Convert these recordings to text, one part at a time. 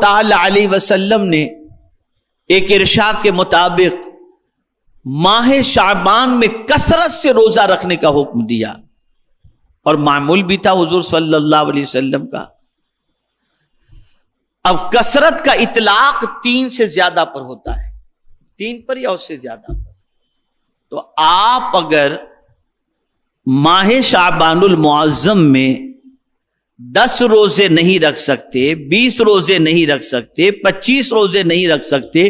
تعالی علیہ وسلم نے ایک ارشاد کے مطابق ماہ شعبان میں کثرت سے روزہ رکھنے کا حکم دیا، اور معمول بھی تھا حضور صلی اللہ علیہ وسلم کا۔ اب کثرت کا اطلاق 3 سے زیادہ پر ہوتا ہے، 3 پر یا اس سے زیادہ پر۔ تو آپ اگر ماہ شعبان المعظم میں 10 روزے نہیں رکھ سکتے، 20 روزے نہیں رکھ سکتے، 25 روزے نہیں رکھ سکتے،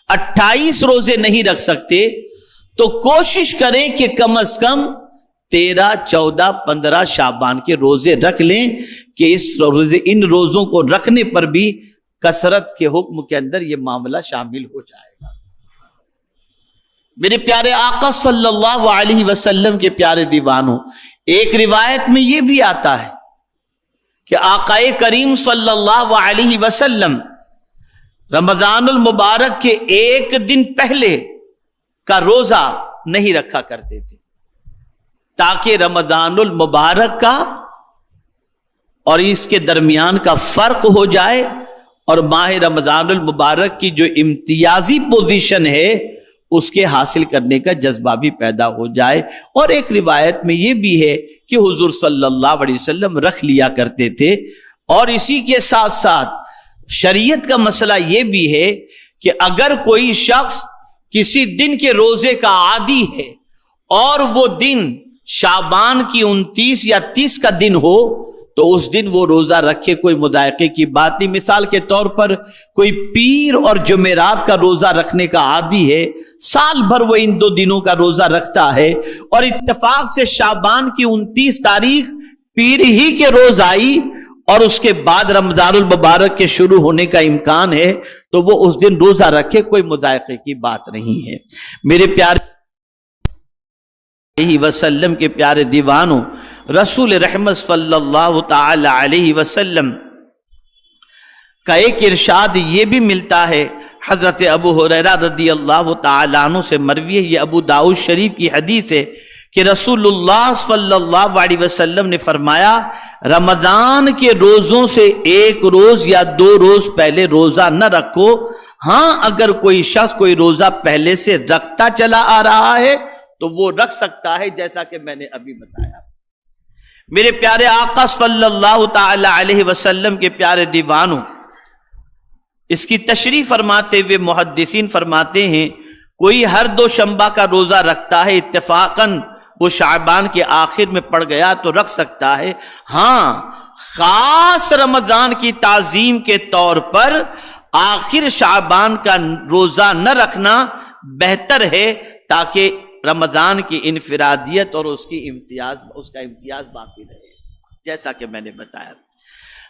28 روزے نہیں رکھ سکتے، تو کوشش کریں کہ کم از کم 13، 14، 15 شعبان کے روزے رکھ لیں، کہ ان روزوں کو رکھنے پر بھی کثرت کے حکم کے اندر یہ معاملہ شامل ہو جائے گا۔ میرے پیارے آقا صلی اللہ علیہ وسلم کے پیارے دیوانوں، ایک روایت میں یہ بھی آتا ہے کہ آقا کریم صلی اللہ علیہ وسلم رمضان المبارک کے 1 دن پہلے کا روزہ نہیں رکھا کرتے تھے، تاکہ رمضان المبارک کا اور اس کے درمیان کا فرق ہو جائے، اور ماہ رمضان المبارک کی جو امتیازی پوزیشن ہے اس کے حاصل کرنے کا جذبہ بھی پیدا ہو جائے۔ اور ایک روایت میں یہ بھی ہے کہ حضور صلی اللہ علیہ وسلم رکھ لیا کرتے تھے۔ اور اسی کے ساتھ ساتھ شریعت کا مسئلہ یہ بھی ہے کہ اگر کوئی شخص کسی دن کے روزے کا عادی ہے اور وہ دن شعبان کی 29 یا 30 کا دن ہو تو اس دن وہ روزہ رکھے، کوئی مذائقے کی بات نہیں۔ مثال کے طور پر کوئی پیر اور جمعرات کا روزہ رکھنے کا عادی ہے، سال بھر وہ ان 2 دنوں کا روزہ رکھتا ہے، اور اتفاق سے شعبان کی 29 تاریخ پیر ہی کے روز آئی اور اس کے بعد رمضان المبارک کے شروع ہونے کا امکان ہے، تو وہ اس دن روزہ رکھے، کوئی مذائقے کی بات نہیں ہے۔ میرے پیارے وسلم کے پیارے دیوانوں، رسول رحمت صلی اللہ تعالی علیہ وسلم کا ایک ارشاد یہ بھی ملتا ہے، حضرت ابو ہریرہ رضی اللہ تعالی عنہ سے مروی ہے، یہ ابو داؤد شریف کی حدیث ہے کہ رسول اللہ صلی اللہ علیہ وسلم نے فرمایا، رمضان کے روزوں سے 1 روز یا 2 روز پہلے روزہ نہ رکھو، ہاں اگر کوئی شخص کوئی روزہ پہلے سے رکھتا چلا آ رہا ہے تو وہ رکھ سکتا ہے، جیسا کہ میں نے ابھی بتایا۔ میرے پیارے آقا صلی اللہ تعالی علیہ وسلم کے پیارے دیوانوں، اس کی تشریح فرماتے ہوئے محدثین فرماتے ہیں، کوئی ہر 2 شنبہ کا روزہ رکھتا ہے، اتفاقاً وہ شعبان کے آخر میں پڑ گیا تو رکھ سکتا ہے، ہاں خاص رمضان کی تعظیم کے طور پر آخر شعبان کا روزہ نہ رکھنا بہتر ہے، تاکہ رمضان کی انفرادیت اور اس کا امتیاز باقی رہے، جیسا کہ میں نے بتایا۔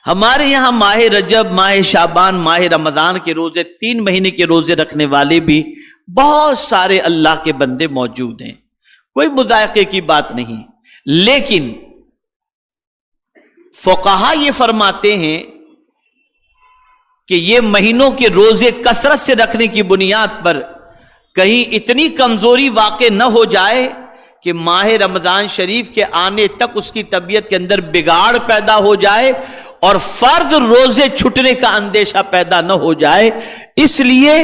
ہمارے یہاں ماہ رجب، ماہ شعبان، ماہ رمضان کے روزے، 3 مہینے کے روزے رکھنے والے بھی بہت سارے اللہ کے بندے موجود ہیں، کوئی مذائقے کی بات نہیں، لیکن فقہا یہ فرماتے ہیں کہ یہ مہینوں کے روزے کثرت سے رکھنے کی بنیاد پر کہیں اتنی کمزوری واقع نہ ہو جائے کہ ماہ رمضان شریف کے آنے تک اس کی طبیعت کے اندر بگاڑ پیدا ہو جائے اور فرض روزے چھٹنے کا اندیشہ پیدا نہ ہو جائے۔ اس لیے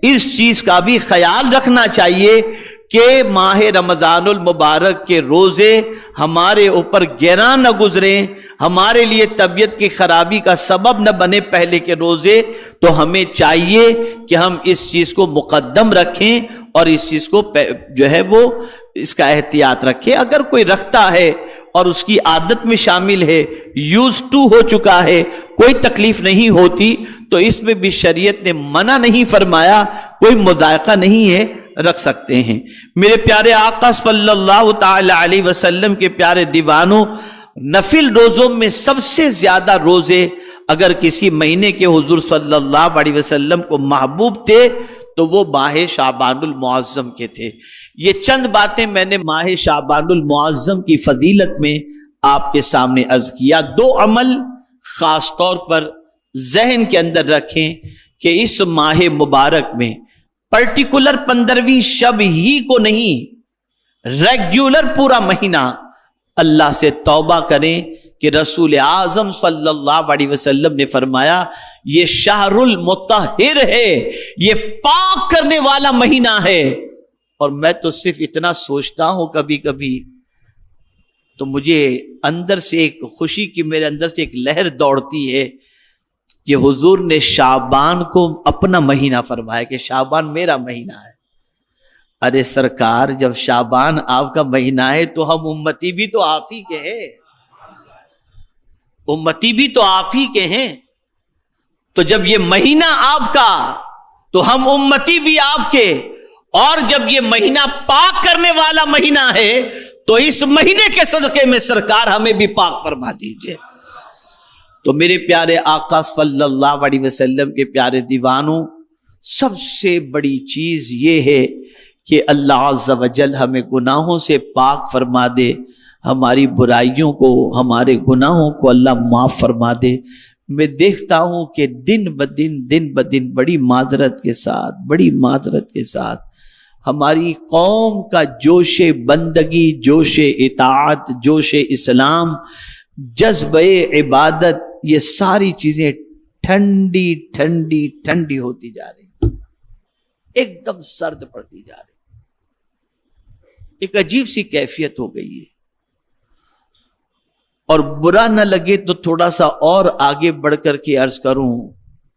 اس چیز کا بھی خیال رکھنا چاہیے کہ ماہ رمضان المبارک کے روزے ہمارے اوپر گراں نہ گزریں، ہمارے لیے طبیعت کی خرابی کا سبب نہ بنے پہلے کے روزے، تو ہمیں چاہیے کہ ہم اس چیز کو مقدم رکھیں اور اس چیز کو جو ہے وہ اس کا احتیاط رکھیں۔ اگر کوئی رکھتا ہے اور اس کی عادت میں شامل ہے، یوز ٹو ہو چکا ہے، کوئی تکلیف نہیں ہوتی، تو اس میں بھی شریعت نے منع نہیں فرمایا، کوئی مذائقہ نہیں ہے، رکھ سکتے ہیں۔ میرے پیارے آقا صلی اللہ تعالی علیہ وسلم کے پیارے دیوانوں، نفل روزوں میں سب سے زیادہ روزے اگر کسی مہینے کے حضور صلی اللہ علیہ وسلم کو محبوب تھے تو وہ ماہ شعبان المعظم کے تھے۔ یہ چند باتیں میں نے ماہ شعبان المعظم کی فضیلت میں آپ کے سامنے عرض کیا۔ 2 عمل خاص طور پر ذہن کے اندر رکھیں کہ اس ماہ مبارک میں پرٹیکولر 15ویں شب ہی کو نہیں، ریگولر پورا مہینہ اللہ سے توبہ کریں کہ رسول اعظم صلی اللہ علیہ وسلم نے فرمایا یہ شہر المطہر ہے، یہ پاک کرنے والا مہینہ ہے۔ اور میں تو صرف اتنا سوچتا ہوں کبھی کبھی تو مجھے اندر سے ایک خوشی کی میرے اندر سے ایک لہر دوڑتی ہے کہ حضور نے شعبان کو اپنا مہینہ فرمایا کہ شعبان میرا مہینہ ہے۔ ارے سرکار، جب شعبان آپ کا مہینہ ہے تو ہم امتی بھی تو آپ ہی کے ہیں، امتی بھی تو آپ ہی کے ہیں۔ تو جب یہ مہینہ آپ کا تو ہم امتی بھی آپ کے، اور جب یہ مہینہ پاک کرنے والا مہینہ ہے تو اس مہینے کے صدقے میں سرکار ہمیں بھی پاک فرما دیجئے۔ تو میرے پیارے آقا صلی اللہ علیہ وسلم کے پیارے دیوانوں، سب سے بڑی چیز یہ ہے کہ اللہ عز و جل ہمیں گناہوں سے پاک فرما دے، ہماری برائیوں کو، ہمارے گناہوں کو اللہ معاف فرما دے۔ میں دیکھتا ہوں کہ دن بدن بڑی معذرت کے ساتھ ہماری قوم کا جوش بندگی، جوش اطاعت، جوش اسلام، جذبہ عبادت، یہ ساری چیزیں ٹھنڈی ہوتی جا رہی، ایک دم سرد پڑتی جا رہی، ایک عجیب سی کیفیت ہو گئی ہے۔ اور برا نہ لگے تو تھوڑا سا اور آگے بڑھ کر کے عرض کروں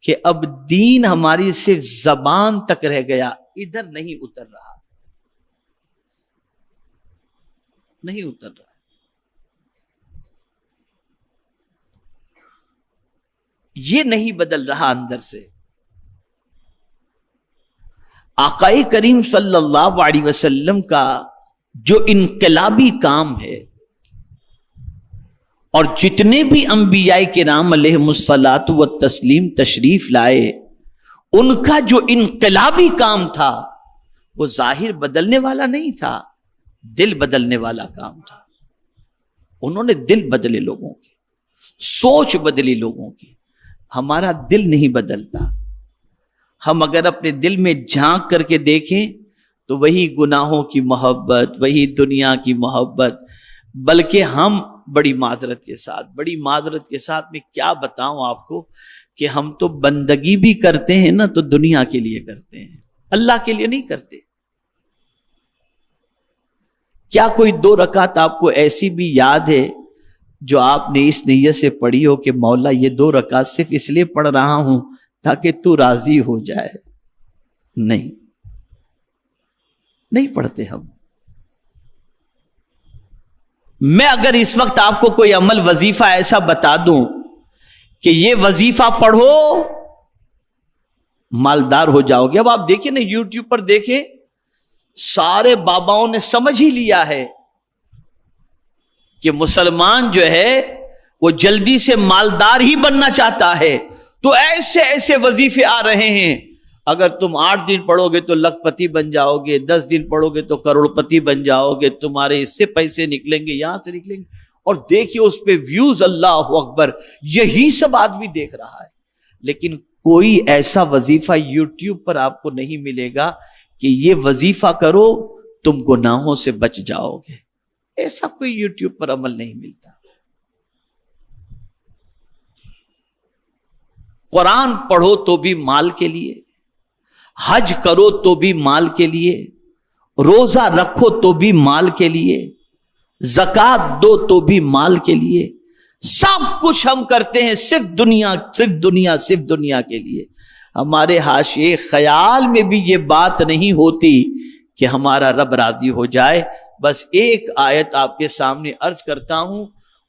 کہ اب دین ہماری صرف زبان تک رہ گیا، ادھر نہیں اتر رہا، یہ نہیں بدل رہا اندر سے۔ آقا کریم صلی اللہ علیہ وسلم کا جو انقلابی کام ہے، اور جتنے بھی انبیاء کرام علیہم الصلاۃ والتسلیم تشریف لائے، ان کا جو انقلابی کام تھا وہ ظاہر بدلنے والا نہیں تھا، دل بدلنے والا کام تھا۔ انہوں نے دل بدلے لوگوں کی، سوچ بدلی لوگوں کی۔ ہمارا دل نہیں بدلتا۔ ہم اگر اپنے دل میں جھانک کر کے دیکھیں تو وہی گناہوں کی محبت، وہی دنیا کی محبت، بلکہ ہم بڑی معذرت کے ساتھ میں کیا بتاؤں آپ کو کہ ہم تو بندگی بھی کرتے ہیں نا تو دنیا کے لیے کرتے ہیں، اللہ کے لیے نہیں کرتے۔ کیا کوئی 2 رکعت آپ کو ایسی بھی یاد ہے جو آپ نے اس نیت سے پڑھی ہو کہ مولا یہ 2 رکعت صرف اس لیے پڑھ رہا ہوں تاکہ تو راضی ہو جائے؟ نہیں پڑھتے ہم۔ میں اگر اس وقت آپ کو کوئی عمل، وظیفہ ایسا بتا دوں کہ یہ وظیفہ پڑھو مالدار ہو جاؤ گے۔ اب آپ دیکھیں نا، یوٹیوب پر دیکھیں، سارے باباؤں نے سمجھ ہی لیا ہے کہ مسلمان جو ہے وہ جلدی سے مالدار ہی بننا چاہتا ہے، تو ایسے وظیفے آ رہے ہیں، اگر تم 8 دن پڑھو گے تو لکھ پتی بن جاؤ گے، 10 دن پڑھو گے تو کروڑ پتی بن جاؤ گے، تمہارے اس سے پیسے نکلیں گے، یہاں سے نکلیں گے۔ اور دیکھیے اس پہ ویوز، اللہ اکبر، یہی سب آدمی دیکھ رہا ہے۔ لیکن کوئی ایسا وظیفہ یوٹیوب پر آپ کو نہیں ملے گا کہ یہ وظیفہ کرو تم گناہوں سے بچ جاؤ گے، ایسا کوئی یوٹیوب پر عمل نہیں ملتا۔ قرآن پڑھو تو بھی مال کے لیے، حج کرو تو بھی مال کے لیے، روزہ رکھو تو بھی مال کے لیے، زکوٰۃ دو تو بھی مال کے لیے، سب کچھ ہم کرتے ہیں صرف دنیا کے لیے۔ ہمارے حاشیے خیال میں بھی یہ بات نہیں ہوتی کہ ہمارا رب راضی ہو جائے۔ بس ایک آیت آپ کے سامنے عرض کرتا ہوں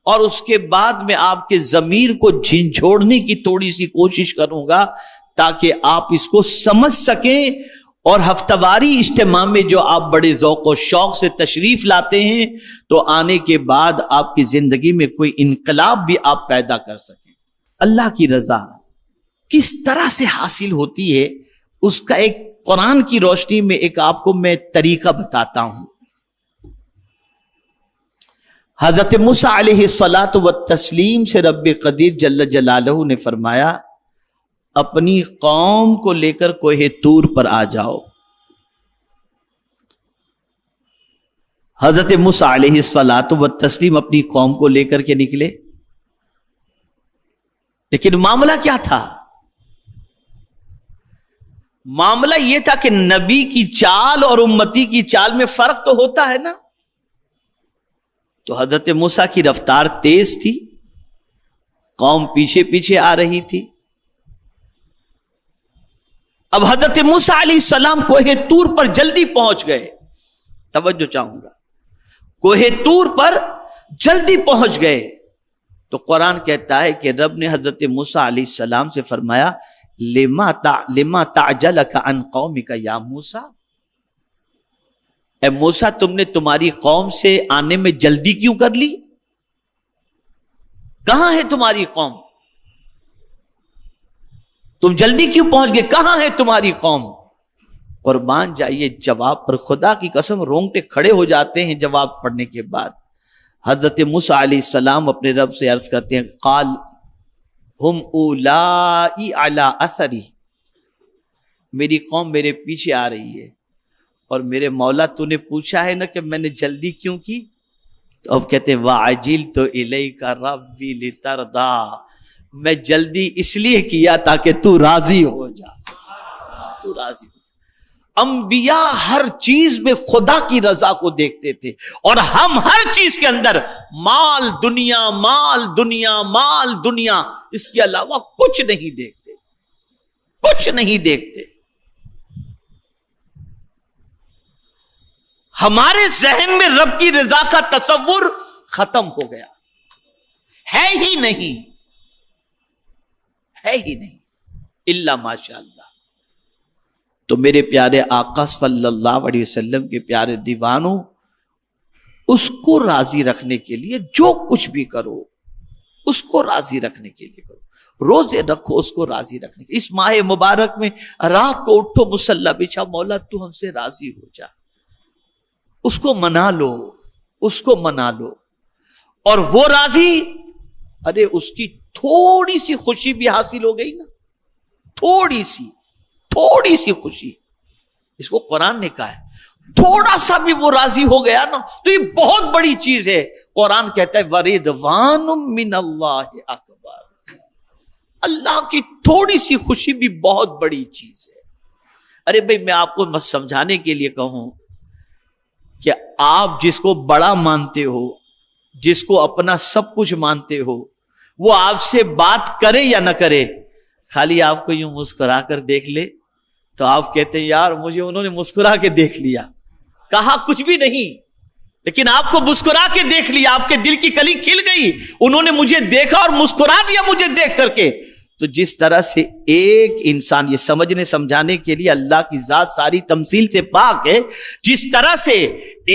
اور اس کے بعد میں آپ کے ضمیر کو جھنجھوڑنے کی تھوڑی سی کوشش کروں گا تاکہ آپ اس کو سمجھ سکیں، اور ہفتہ واری اجتماع میں جو آپ بڑے ذوق و شوق سے تشریف لاتے ہیں تو آنے کے بعد آپ کی زندگی میں کوئی انقلاب بھی آپ پیدا کر سکیں۔ اللہ کی رضا کس طرح سے حاصل ہوتی ہے اس کا ایک قرآن کی روشنی میں ایک آپ کو میں طریقہ بتاتا ہوں۔ حضرت موسیٰ علیہ الصلاۃ والتسلیم سے رب قدیر جل جلالہ نے فرمایا اپنی قوم کو لے کر کوہ طور پر آ جاؤ۔ حضرت موسیٰ علیہ الصلاۃ والتسلیم اپنی قوم کو لے کر کے نکلے، لیکن معاملہ کیا تھا؟ معاملہ یہ تھا کہ نبی کی چال اور امتی کی چال میں فرق تو ہوتا ہے نا. تو حضرت موسیٰ کی رفتار تیز تھی، قوم پیچھے پیچھے آ رہی تھی. اب حضرت موسیٰ علیہ السلام کوہ طور پر جلدی پہنچ گئے. توجہ چاہوں گا، کوہ طور پر جلدی پہنچ گئے. تو قرآن کہتا ہے کہ رب نے حضرت موسیٰ علیہ السلام سے فرمایا لما تعجلک عن قومک یا موسیٰ، اے موسیٰ تم نے تمہاری قوم سے آنے میں جلدی کیوں کر لی؟ کہاں ہے تمہاری قوم؟ تم جلدی کیوں پہنچ گئے؟ کہاں ہے تمہاری قوم؟ قربان جائیے جواب پر، خدا کی قسم رونگٹے کھڑے ہو جاتے ہیں جواب پڑھنے کے بعد. حضرت موسیٰ علیہ السلام اپنے رب سے عرض کرتے ہیں قال ہم اولائی علی اثری، میری قوم میرے پیچھے آ رہی ہے، اور میرے مولا تو نے پوچھا ہے نا کہ میں نے جلدی کیوں کی؟ تو اب کہتے ہیں وَعَجِلْتُ إِلَيْكَ رَبِّ لِتَرْضَى، میں جلدی اس لیے کیا تاکہ تو راضی ہو جا. تو راضی ہو. انبیاء ہر چیز میں خدا کی رضا کو دیکھتے تھے، اور ہم ہر چیز کے اندر مال دنیا مال دنیا مال دنیا، اس کے علاوہ کچھ نہیں دیکھتے، کچھ نہیں دیکھتے. ہمارے ذہن میں رب کی رضا کا تصور ختم ہو گیا، ہے ہی نہیں، ہے ہی نہیں الا ماشاء اللہ. تو میرے پیارے آقا صلی اللہ علیہ وسلم کے پیارے دیوانوں، اس کو راضی رکھنے کے لیے جو کچھ بھی کرو، اس کو راضی رکھنے کے لیے کرو. روزے رکھو اس کو راضی رکھنے کے. اس ماہ مبارک میں رات کو اٹھو مصلی بچھا، مولا تو ہم سے راضی ہو جا. اس کو منا لو، اس کو منا لو. اور وہ راضی، ارے اس کی تھوڑی سی خوشی بھی حاصل ہو گئی نا، تھوڑی سی خوشی. اس کو قرآن نے کہا ہے تھوڑا سا بھی وہ راضی ہو گیا نا تو یہ بہت بڑی چیز ہے. قرآن کہتا ہے وَرِضْوَانٌ مِّنَ اللَّهِ أَكْبَرُ، اللہ کی تھوڑی سی خوشی بھی بہت بڑی چیز ہے. ارے بھئی میں آپ کو سمجھانے کے لیے کہوں کہ آپ جس کو بڑا مانتے ہو، جس کو اپنا سب کچھ مانتے ہو، وہ آپ سے بات کرے یا نہ کرے، خالی آپ کو یوں مسکرا کر دیکھ لے تو آپ کہتے ہیں یار مجھے انہوں نے مسکرا کے دیکھ لیا، کہا کچھ بھی نہیں، لیکن آپ کو مسکرا کے دیکھ لیا، آپ کے دل کی کلی کھل گئی، انہوں نے مجھے دیکھا اور مسکرا دیا مجھے دیکھ کر کے. تو جس طرح سے ایک انسان، یہ سمجھنے سمجھانے کے لیے اللہ کی ذات ساری تمثیل سے پاک ہے، جس طرح سے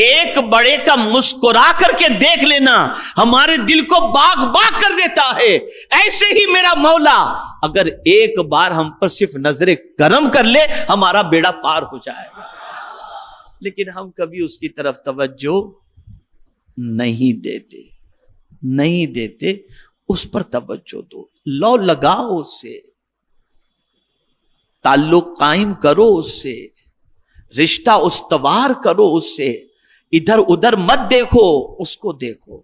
ایک بڑے کا مسکرا کر کے دیکھ لینا ہمارے دل کو باغ باغ کر دیتا ہے، ایسے ہی میرا مولا اگر ایک بار ہم پر صرف نظر کرم کر لے ہمارا بیڑا پار ہو جائے گا. لیکن ہم کبھی اس کی طرف توجہ نہیں دیتے. اس پر توجہ دو، لو لگاؤ، اس سے تعلق قائم کرو، اس سے رشتہ استوار کرو، اس سے ادھر ادھر مت دیکھو، اس کو دیکھو.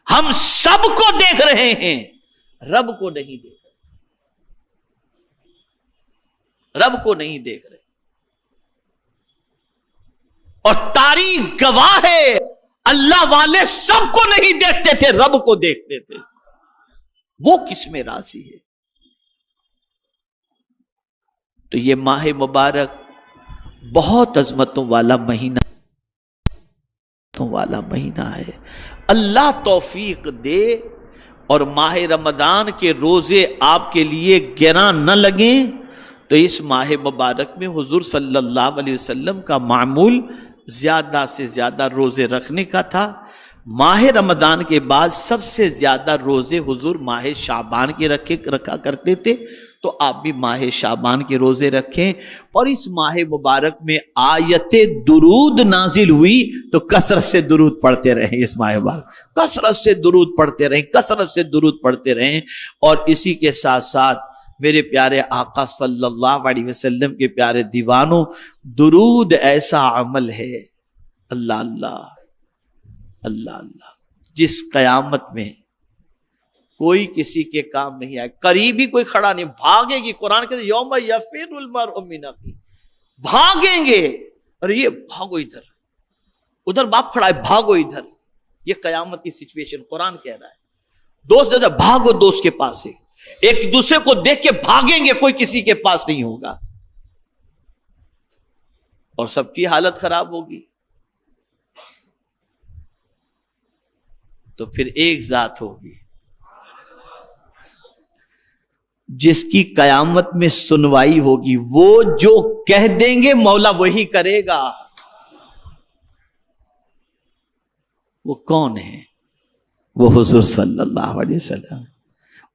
ہم سب کو دیکھ رہے ہیں، رب کو نہیں دیکھ رہے. اور تاریخ گواہ ہے اللہ والے سب کو نہیں دیکھتے تھے، رب کو دیکھتے تھے. وہ کس میں راضی ہے؟ تو یہ ماہ مبارک بہت عظمتوں والا مہینہ ہے. اللہ توفیق دے اور ماہ رمضان کے روزے آپ کے لیے گراں نہ لگیں تو اس ماہ مبارک میں حضور صلی اللہ علیہ وسلم کا معمول زیادہ سے زیادہ روزے رکھنے کا تھا. ماہ رمضان کے بعد سب سے زیادہ روزے حضور ماہ شعبان کے رکھا کرتے تھے، تو آپ بھی ماہ شعبان کے روزے رکھیں. اور اس ماہ مبارک میں آیت درود نازل ہوئی تو کثرت سے درود پڑھتے رہیں. اس ماہ مبارک کثرت سے درود پڑھتے رہیں. اور اسی کے ساتھ ساتھ میرے پیارے آقا صلی اللہ علیہ وسلم کے پیارے دیوانوں، درود ایسا عمل ہے، اللہ اللہ اللہ اللہ، جس قیامت میں کوئی کسی کے کام نہیں آئے، قریب ہی کوئی کھڑا نہیں، بھاگے گی. قرآن کہتے ہیں یوم یفر المرء من اخیہ، بھاگیں گے. ارے یہ بھاگو ادھر، ادھر باپ کھڑا ہے بھاگو ادھر. یہ قیامت کی سچویشن قرآن کہہ رہا ہے. دوست ادھر بھاگو دوست کے پاس ہے، ایک دوسرے کو دیکھ کے بھاگیں گے، کوئی کسی کے پاس نہیں ہوگا اور سب کی حالت خراب ہوگی. تو پھر ایک ذات ہوگی جس کی قیامت میں سنوائی ہوگی، وہ جو کہہ دیں گے مولا وہی کرے گا. وہ کون ہے؟ وہ حضور صلی اللہ علیہ وسلم.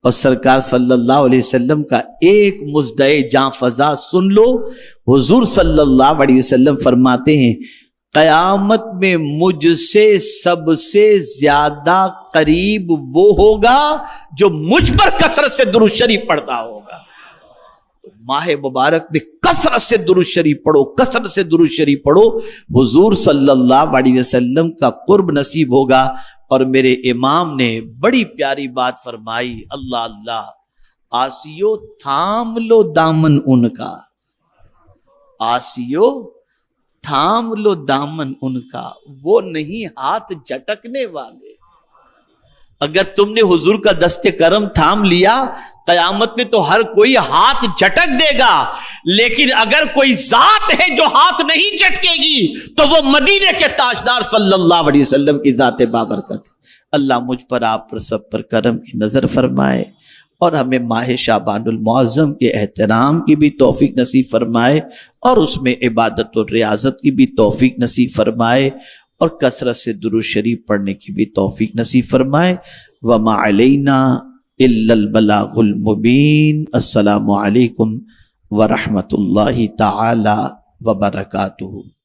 اور سرکار صلی اللہ علیہ وسلم کا ایک مزدے جاں فضا سن لو. حضور صلی اللہ علیہ وسلم فرماتے ہیں قیامت میں مجھ سے سب سے زیادہ قریب وہ ہوگا جو مجھ پر کثرت سے درود شریف پڑھتا ہوگا. ماہ مبارک میں کثرت سے درود شریف پڑھو، کثرت سے درود شریف پڑھو، حضور صلی اللہ علیہ وسلم کا قرب نصیب ہوگا. اور میرے امام نے بڑی پیاری بات فرمائی، اللہ اللہ، آسیو تھام لو دامن ان کا، آسیو تھام لو دامن ان کا، وہ نہیں ہاتھ جھٹکنے والے. اگر تم نے حضور کا دست کرم تھام لیا قیامت میں تو ہر کوئی ہاتھ جھٹک دے گا، لیکن اگر کوئی ذات ہے جو ہاتھ نہیں جھٹکے گی تو وہ مدینے کے تاجدار صلی اللہ علیہ وسلم کی ذات بابرکت. اللہ مجھ پر آپ پر سب پر کرم کی نظر فرمائے اور ہمیں ماہ شعبان المعظم کے احترام کی بھی توفیق نصیب فرمائے اور اس میں عبادت و ریاضت کی بھی توفیق نصیب فرمائے اور کثرت سے درود شریف پڑھنے کی بھی توفیق نصیب فرمائے. وما علینا الا البلاغ المبین. السلام علیکم ورحمۃ اللہ تعالی وبرکاتہ.